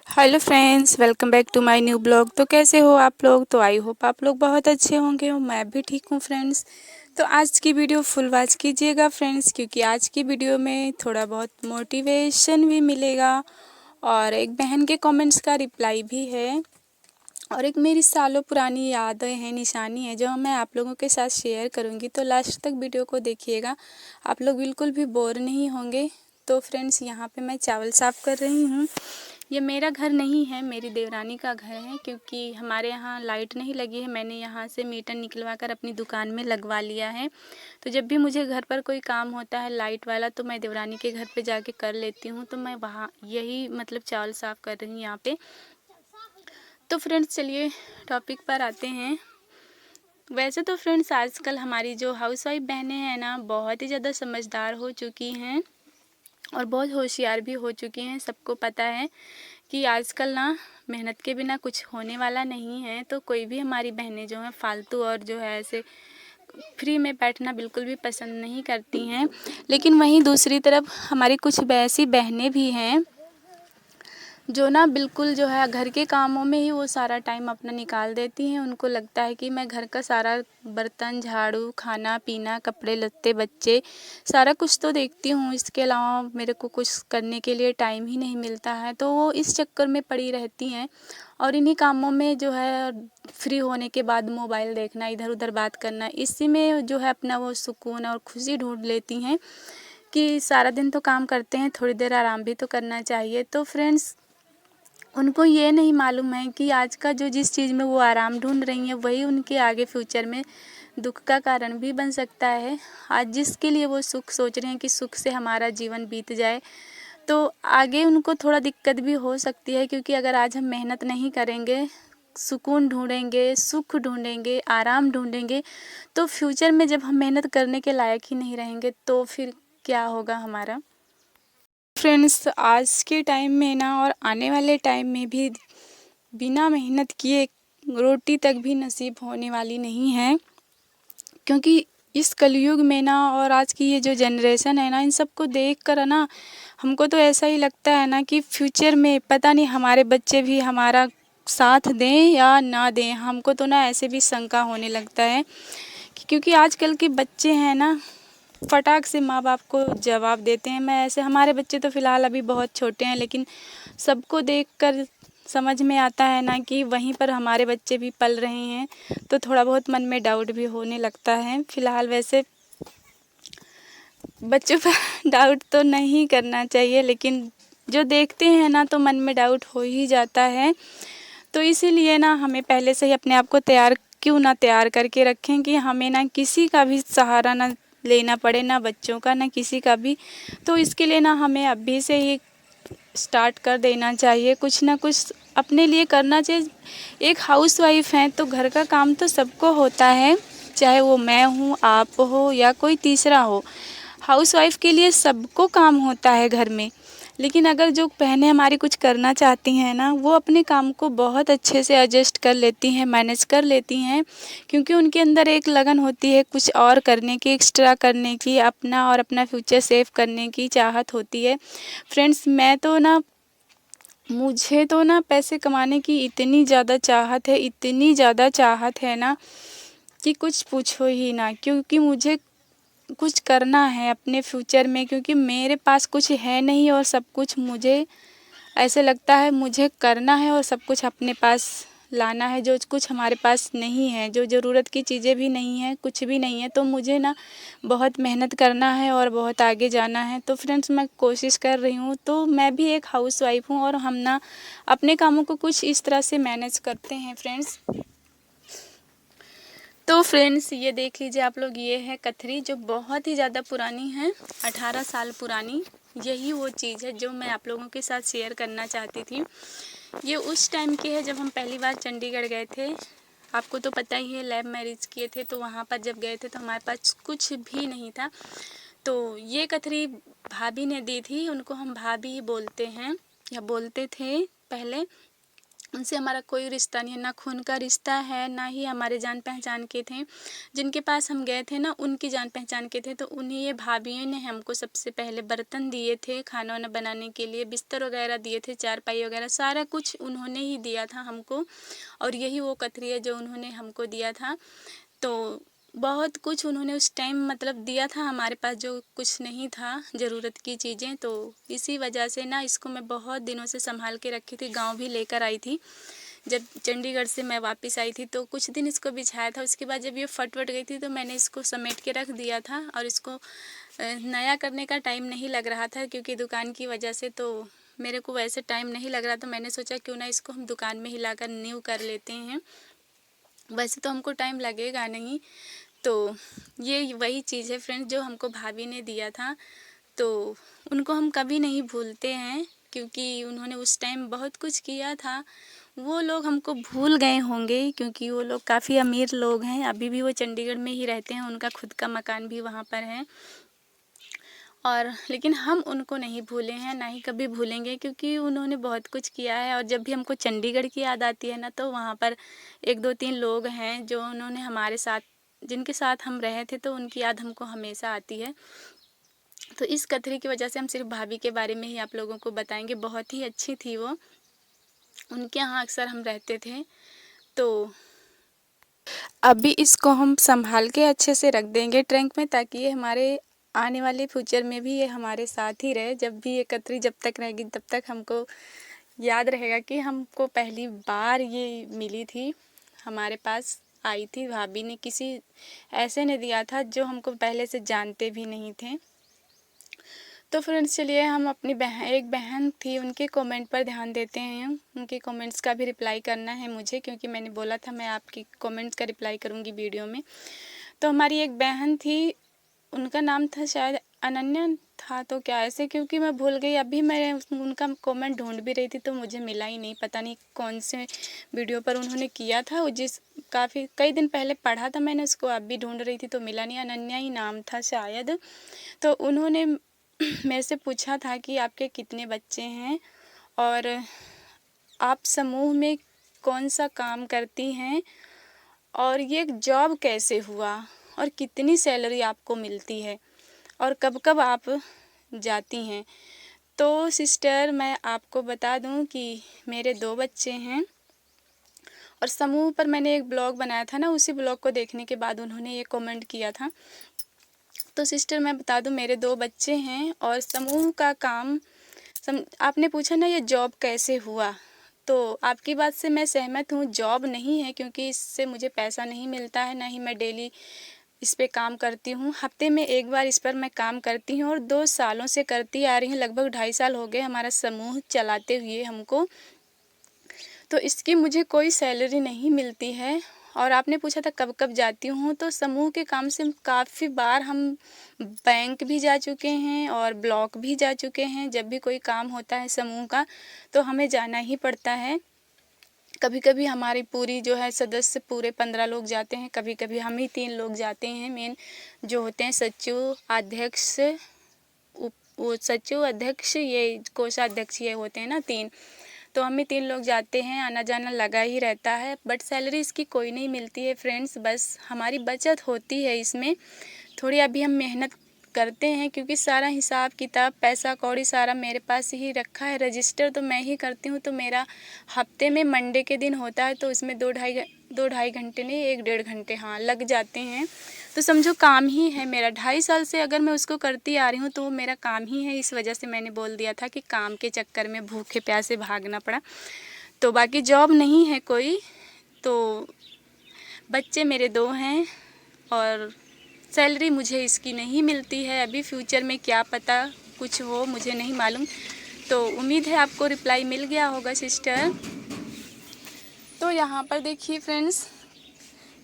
Hello friends, welcome back to my new blog. तो कैसे हो आप लोग? तो आई होप आप लोग बहुत अच्छे होंगे और मैं भी ठीक हूँ फ्रेंड्स। तो आज की वीडियो फुल वॉच कीजिएगा फ्रेंड्स, क्योंकि आज की वीडियो में थोड़ा बहुत मोटिवेशन भी मिलेगा और एक बहन के कमेंट्स का रिप्लाई भी है और एक मेरी सालों पुरानी यादें हैं, निशानी है, जो मैं आप लोगों के साथ शेयर करूँगी। तो लास्ट तक वीडियो को देखिएगा, आप लोग बिल्कुल भी बोर नहीं होंगे। तो फ्रेंड्स, यहाँ पे मैं चावल साफ़ कर रही हूँ। ये मेरा घर नहीं है, मेरी देवरानी का घर है, क्योंकि हमारे यहाँ लाइट नहीं लगी है। मैंने यहाँ से मीटर निकलवा कर अपनी दुकान में लगवा लिया है। तो जब भी मुझे घर पर कोई काम होता है लाइट वाला, तो मैं देवरानी के घर पे जाके कर लेती हूँ। तो मैं वहाँ यही चावल साफ़ कर रही हूँ यहाँ पे। तो फ्रेंड्स, चलिए टॉपिक पर आते हैं। वैसे तो फ्रेंड्स, आजकल हमारी जो हाउसवाइफ बहनें हैं ना, बहुत ही ज़्यादा समझदार हो चुकी हैं और बहुत होशियार भी हो चुकी हैं। सबको पता है कि आजकल ना मेहनत के बिना कुछ होने वाला नहीं है। तो कोई भी हमारी बहनें जो हैं फालतू और जो है ऐसे फ्री में बैठना बिल्कुल भी पसंद नहीं करती हैं। लेकिन वहीं दूसरी तरफ हमारी कुछ ऐसी बहनें भी हैं जो ना बिल्कुल जो है घर के कामों में ही वो सारा टाइम अपना निकाल देती हैं। उनको लगता है कि मैं घर का सारा बर्तन, झाड़ू, खाना पीना, कपड़े लत्ते, बच्चे, सारा कुछ तो देखती हूँ, इसके अलावा मेरे को कुछ करने के लिए टाइम ही नहीं मिलता है। तो वो इस चक्कर में पड़ी रहती हैं और इन्हीं कामों में जो है फ्री होने के बाद मोबाइल देखना, इधर उधर बात करना, इसी में जो है अपना वो सुकून और खुशी ढूंढ लेती हैं कि सारा दिन तो काम करते हैं, थोड़ी देर आराम भी तो करना चाहिए। तो फ्रेंड्स, उनको ये नहीं मालूम है कि आज का जो जिस चीज़ में वो आराम ढूंढ रही हैं, वही उनके आगे फ्यूचर में दुख का कारण भी बन सकता है। आज जिसके लिए वो सुख सोच रहे हैं कि सुख से हमारा जीवन बीत जाए, तो आगे उनको थोड़ा दिक्कत भी हो सकती है। क्योंकि अगर आज हम मेहनत नहीं करेंगे, सुकून ढूंढेंगे, सुख ढूंढेंगे, आराम ढूंढेंगे, तो फ्यूचर में जब हम मेहनत करने के लायक ही नहीं रहेंगे, तो फिर क्या होगा हमारा। फ्रेंड्स, आज के टाइम में ना और आने वाले टाइम में भी बिना मेहनत किए रोटी तक भी नसीब होने वाली नहीं है। क्योंकि इस कलयुग में ना और आज की ये जो जनरेशन है ना, इन सबको देख कर ना हमको तो ऐसा ही लगता है ना कि फ्यूचर में पता नहीं हमारे बच्चे भी हमारा साथ दें या ना दें। हमको तो ना ऐसे भी शंका होने लगता है क्योंकि आजकल के बच्चे हैं ना, फटाक से माँ बाप को जवाब देते हैं। मैं ऐसे, हमारे बच्चे तो फ़िलहाल अभी बहुत छोटे हैं, लेकिन सबको देखकर समझ में आता है ना कि वहीं पर हमारे बच्चे भी पल रहे हैं। तो थोड़ा बहुत मन में डाउट भी होने लगता है। फ़िलहाल वैसे बच्चों पर डाउट तो नहीं करना चाहिए, लेकिन जो देखते हैं ना तो मन में डाउट हो ही जाता है। तो इसीलिए ना हमें पहले से ही अपने आप को क्यों ना तैयार करके रखें कि हमें ना किसी का भी सहारा ना लेना पड़े, ना बच्चों का, ना किसी का भी। तो इसके लिए ना हमें अभी से ही स्टार्ट कर देना चाहिए, कुछ ना कुछ अपने लिए करना चाहिए। एक हाउसवाइफ हैं तो घर का काम तो सबको होता है, चाहे वो मैं हूँ, आप हो या कोई तीसरा हो। हाउसवाइफ के लिए सबको काम होता है घर में। लेकिन अगर जो बहनें हमारी कुछ करना चाहती हैं ना, वो अपने काम को बहुत अच्छे से एडजस्ट कर लेती हैं, मैनेज कर लेती हैं, क्योंकि उनके अंदर एक लगन होती है कुछ और करने की, एक्स्ट्रा करने की, अपना और अपना फ्यूचर सेव करने की चाहत होती है। फ्रेंड्स, मुझे तो ना पैसे कमाने की इतनी ज़्यादा चाहत है, इतनी ज़्यादा चाहत है ना कि कुछ पूछो ही ना। क्योंकि मुझे कुछ करना है अपने फ्यूचर में, क्योंकि मेरे पास कुछ है नहीं और सब कुछ मुझे ऐसे लगता है मुझे करना है और सब कुछ अपने पास लाना है, जो कुछ हमारे पास नहीं है, जो ज़रूरत की चीज़ें भी नहीं है, कुछ भी नहीं है। तो मुझे ना बहुत मेहनत करना है और बहुत आगे जाना है। तो फ्रेंड्स, मैं कोशिश कर रही हूँ। तो मैं भी एक हाउसवाइफ हूँ और हम ना अपने कामों को कुछ इस तरह से मैनेज करते हैं फ्रेंड्स। तो फ्रेंड्स, ये देख लीजिए आप लोग, ये है कथरी, जो बहुत ही ज़्यादा पुरानी है, 18 साल पुरानी। यही वो चीज़ है जो मैं आप लोगों के साथ शेयर करना चाहती थी। ये उस टाइम की है जब हम पहली बार चंडीगढ़ गए थे। आपको तो पता ही है, लव मैरिज किए थे, तो वहाँ पर जब गए थे तो हमारे पास कुछ भी नहीं था। तो ये कथरी भाभी ने दी थी, उनको हम भाभी ही बोलते हैं या बोलते थे पहले। उनसे हमारा कोई रिश्ता नहीं है, ना खून का रिश्ता है, ना ही हमारे जान पहचान के थे। जिनके पास हम गए थे ना, उनकी जान पहचान के थे। तो उन्हीं ये भाभियों ने हमको सबसे पहले बर्तन दिए थे खाना वाना बनाने के लिए, बिस्तर वगैरह दिए थे, चारपाई वगैरह सारा कुछ उन्होंने ही दिया था हमको। और यही वो कथरी है जो उन्होंने हमको दिया था। तो बहुत कुछ उन्होंने उस टाइम मतलब दिया था हमारे पास, जो कुछ नहीं था ज़रूरत की चीज़ें। तो इसी वजह से ना इसको मैं बहुत दिनों से संभाल के रखी थी, गांव भी लेकर आई थी। जब चंडीगढ़ से मैं वापस आई थी तो कुछ दिन इसको बिछाया था। उसके बाद जब ये फट गई थी तो मैंने इसको समेट के रख दिया था। और इसको नया करने का टाइम नहीं लग रहा था, क्योंकि दुकान की वजह से तो मेरे को वैसे टाइम नहीं लग रहा था। मैंने सोचा क्यों ना इसको हम दुकान में ही लाकर न्यू कर लेते हैं, वैसे तो हमको टाइम लगेगा नहीं। तो ये वही चीज़ है फ्रेंड्स जो हमको भाभी ने दिया था। तो उनको हम कभी नहीं भूलते हैं, क्योंकि उन्होंने उस टाइम बहुत कुछ किया था। वो लोग हमको भूल गए होंगे, क्योंकि वो लोग काफ़ी अमीर लोग हैं। अभी भी वो चंडीगढ़ में ही रहते हैं, उनका खुद का मकान भी वहाँ पर है। और लेकिन हम उनको नहीं भूले हैं, ना ही कभी भूलेंगे, क्योंकि उन्होंने बहुत कुछ किया है। और जब भी हमको चंडीगढ़ की याद आती है ना, तो वहाँ पर 1-2-3 लोग हैं जो उन्होंने हमारे साथ, जिनके साथ हम रहे थे, तो उनकी याद हमको हमेशा आती है। तो इस कथरी की वजह से हम सिर्फ भाभी के बारे में ही आप लोगों को बताएंगे। बहुत ही अच्छी थी वो, उनके यहाँ अक्सर हम रहते थे। तो अभी इसको हम संभाल के अच्छे से रख देंगे ट्रंक में, ताकि ये हमारे आने वाले फ्यूचर में भी ये हमारे साथ ही रहे। जब भी ये कतरी जब तक रहेगी तब तक हमको याद रहेगा कि हमको पहली बार ये मिली थी, हमारे पास आई थी भाभी ने। किसी ऐसे ने दिया था जो हमको पहले से जानते भी नहीं थे। तो फ्रेंड्स चलिए हम अपनी एक बहन थी, उनके कमेंट पर ध्यान देते हैं। उनके कमेंट्स का भी रिप्लाई करना है मुझे, क्योंकि मैंने बोला था मैं आपकी कमेंट्स का रिप्लाई करूँगी वीडियो में। तो हमारी एक बहन थी, उनका नाम था शायद अनन्या था, तो क्या ऐसे, क्योंकि मैं भूल गई। अभी मैं उनका कमेंट ढूंढ भी रही थी तो मुझे मिला ही नहीं। पता नहीं कौन से वीडियो पर उन्होंने किया था, जिस काफ़ी कई दिन पहले पढ़ा था मैंने उसको, अब भी ढूंढ रही थी तो मिला नहीं। अनन्या ही नाम था शायद। तो उन्होंने मेरे से पूछा था कि आपके कितने बच्चे हैं और आप समूह में कौन सा काम करती हैं, और ये जॉब कैसे हुआ, और कितनी सैलरी आपको मिलती है, और कब कब आप जाती हैं। तो सिस्टर मैं आपको बता दूं कि मेरे 2 बच्चे हैं, और समूह पर मैंने एक ब्लॉग बनाया था ना, उसी ब्लॉग को देखने के बाद उन्होंने ये कमेंट किया था। तो सिस्टर मैं बता दूं मेरे 2 बच्चे हैं, और समूह का काम आपने पूछा ना ये जॉब कैसे हुआ, तो आपकी बात से मैं सहमत हूँ। जॉब नहीं है, क्योंकि इससे मुझे पैसा नहीं मिलता है, ना ही मैं डेली इस पे काम करती हूँ। हफ्ते में एक बार इस पर मैं काम करती हूँ, और 2 सालों से करती आ रही हूँ। लगभग 2.5 साल हो गए हमारा समूह चलाते हुए हमको। तो इसकी मुझे कोई सैलरी नहीं मिलती है। और आपने पूछा था कब कब जाती हूँ, तो समूह के काम से काफ़ी बार हम बैंक भी जा चुके हैं और ब्लॉक भी जा चुके हैं। जब भी कोई काम होता है समूह का तो हमें जाना ही पड़ता है। कभी कभी हमारी पूरी जो है सदस्य पूरे 15 लोग जाते हैं, कभी कभी हम ही 3 लोग जाते हैं। मेन जो होते हैं सचिव, अध्यक्ष, वो सचिव, अध्यक्ष, ये कोषाध्यक्ष, ये होते हैं ना 3। तो हम ही 3 लोग जाते हैं, आना जाना लगा ही रहता है। बट सैलरी इसकी कोई नहीं मिलती है फ्रेंड्स, बस हमारी बचत होती है इसमें थोड़ी। अभी हम मेहनत करते हैं, क्योंकि सारा हिसाब किताब पैसा कौड़ी सारा मेरे पास ही रखा है। रजिस्टर तो मैं ही करती हूँ। तो मेरा हफ्ते में मंडे के दिन होता है, तो इसमें 2-2.5 घंटे नहीं, 1-1.5 घंटे हाँ लग जाते हैं। तो समझो काम ही है मेरा। 2.5 साल से अगर मैं उसको करती आ रही हूँ तो वो मेरा काम ही है। इस वजह से मैंने बोल दिया था कि काम के चक्कर में भूखे प्यासे भागना पड़ा। तो बाकी जॉब नहीं है कोई। तो बच्चे मेरे 2 हैं, और सैलरी मुझे इसकी नहीं मिलती है। अभी फ्यूचर में क्या पता कुछ हो, मुझे नहीं मालूम। तो उम्मीद है आपको रिप्लाई मिल गया होगा सिस्टर। तो यहाँ पर देखिए फ्रेंड्स,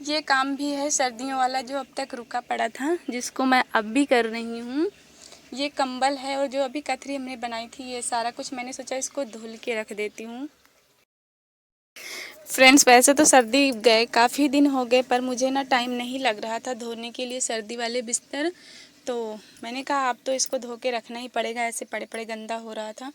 ये काम भी है सर्दियों वाला जो अब तक रुका पड़ा था, जिसको मैं अब भी कर रही हूँ। ये कंबल है, और जो अभी कथरी हमने बनाई थी, ये सारा कुछ मैंने सोचा इसको धुल के रख देती हूँ। फ्रेंड्स वैसे तो सर्दी गए काफ़ी दिन हो गए, पर मुझे ना टाइम नहीं लग रहा था धोने के लिए सर्दी वाले बिस्तर। तो मैंने कहा अब तो इसको धो के रखना ही पड़ेगा, ऐसे पड़े पड़े गंदा हो रहा था।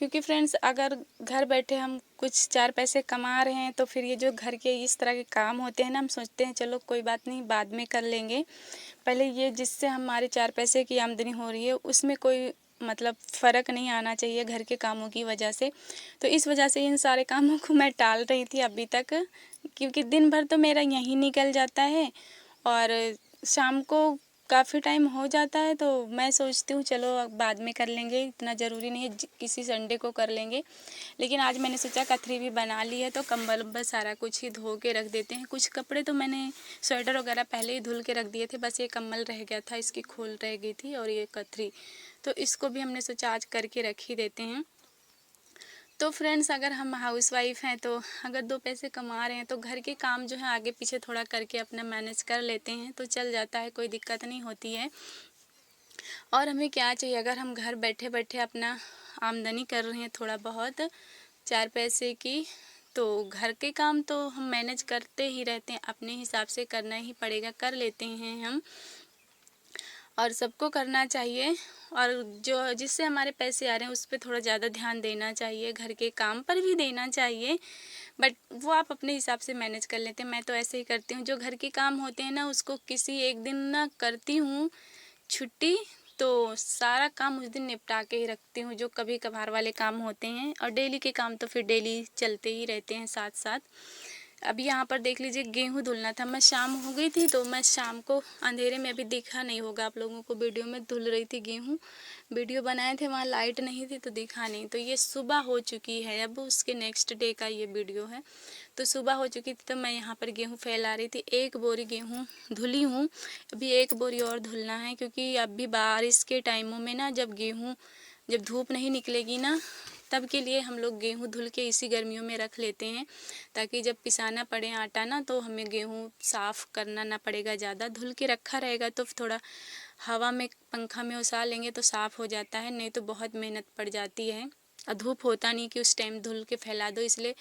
क्योंकि फ्रेंड्स अगर घर बैठे हम कुछ 4 पैसे कमा रहे हैं तो फिर ये जो घर के इस तरह के काम होते हैं ना, हम सोचते हैं चलो कोई बात नहीं, बाद में कर लेंगे। पहले ये जिससे हमारे 4 पैसे की आमदनी हो रही है उसमें कोई मतलब फ़र्क नहीं आना चाहिए घर के कामों की वजह से। तो इस वजह से इन सारे कामों को मैं टाल रही थी अभी तक, क्योंकि दिन भर तो मेरा यहीं निकल जाता है और शाम को काफ़ी टाइम हो जाता है, तो मैं सोचती हूँ चलो अब बाद में कर लेंगे, इतना ज़रूरी नहीं है, किसी संडे को कर लेंगे। लेकिन आज मैंने सोचा कथरी भी बना ली है तो कंबल उम्बल सारा कुछ ही धो के रख देते हैं। कुछ कपड़े तो मैंने स्वेटर वगैरह पहले ही धुल के रख दिए थे, बस ये कम्बल रह गया था, इसकी खोल रह गई थी और ये कथरी, तो इसको भी हमने सोचा आज करके रख ही देते हैं। तो फ्रेंड्स अगर हम हाउसवाइफ हैं तो अगर 2 पैसे कमा रहे हैं तो घर के काम जो है आगे पीछे थोड़ा करके अपना मैनेज कर लेते हैं तो चल जाता है, कोई दिक्कत नहीं होती है। और हमें क्या चाहिए, अगर हम घर बैठे बैठे अपना आमदनी कर रहे हैं थोड़ा बहुत 4 पैसे की, तो घर के काम तो हम मैनेज करते ही रहते हैं, अपने हिसाब से करना ही पड़ेगा, कर लेते हैं हम और सबको करना चाहिए। और जो जिससे हमारे पैसे आ रहे हैं उस पर थोड़ा ज़्यादा ध्यान देना चाहिए, घर के काम पर भी देना चाहिए, बट वो आप अपने हिसाब से मैनेज कर लेते हैं। मैं तो ऐसे ही करती हूँ, जो घर के काम होते हैं ना उसको किसी एक दिन ना करती हूँ छुट्टी, तो सारा काम उस दिन निपटा के ही रखती हूँ, जो कभी कभार वाले काम होते हैं। और डेली के काम तो फिर डेली चलते ही रहते हैं साथ साथ। अभी यहाँ पर देख लीजिए गेहूँ धुलना था, मैं शाम हो गई थी तो मैं शाम को अंधेरे में, अभी दिखा नहीं होगा आप लोगों को वीडियो में, धुल रही थी गेहूँ, वीडियो बनाए थे, वहाँ लाइट नहीं थी तो दिखा नहीं। तो ये सुबह हो चुकी है, अब उसके नेक्स्ट डे का ये वीडियो है। तो सुबह हो चुकी थी तो मैं यहाँ पर गेहूँ फैला रही थी, 1 बोरी गेहूँ धुली हूँ, अभी 1 बोरी और धुलना है, क्योंकि अभी बारिश के टाइमों में ना जब धूप नहीं निकलेगी ना तब के लिए हम लोग गेहूँ धुल के इसी गर्मियों में रख लेते हैं, ताकि जब पिसाना पड़े आटा ना तो हमें गेहूँ साफ़ करना ना पड़ेगा ज़्यादा। धुल के रखा रहेगा तो थोड़ा हवा में पंखा में उसार लेंगे तो साफ़ हो जाता है, नहीं तो बहुत मेहनत पड़ जाती है और धूप होता नहीं कि उस टाइम धुल के फैला दो, इसलिए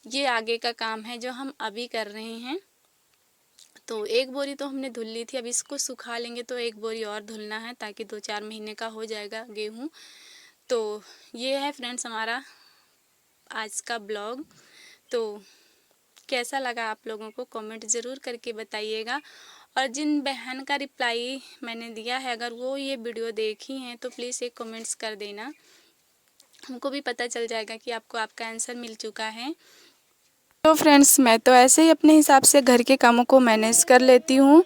ये आगे का काम है जो हम अभी कर रहे हैं। तो 1 बोरी तो हमने धुल ली थी, अब इसको सुखा लेंगे तो 1 बोरी और धुलना है, ताकि 2-4 महीने का हो जाएगा गेहूँ। तो ये है फ्रेंड्स हमारा आज का ब्लॉग। तो कैसा लगा आप लोगों को कमेंट ज़रूर करके बताइएगा। और जिन बहन का रिप्लाई मैंने दिया है, अगर वो ये वीडियो देखी हैं तो प्लीज़ एक कमेंट्स कर देना, हमको भी पता चल जाएगा कि आपको आपका आंसर मिल चुका है। तो फ्रेंड्स मैं तो ऐसे ही अपने हिसाब से घर के कामों को मैनेज कर लेती हूँ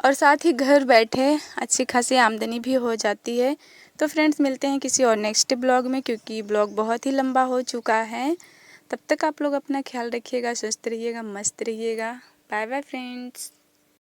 और साथ ही घर बैठे अच्छी खासी आमदनी भी हो जाती है। तो फ्रेंड्स मिलते हैं किसी और नेक्स्ट ब्लॉग में, क्योंकि ब्लॉग बहुत ही लंबा हो चुका है। तब तक आप लोग अपना ख्याल रखिएगा, स्वस्थ रहिएगा, मस्त रहिएगा। Bye bye friends.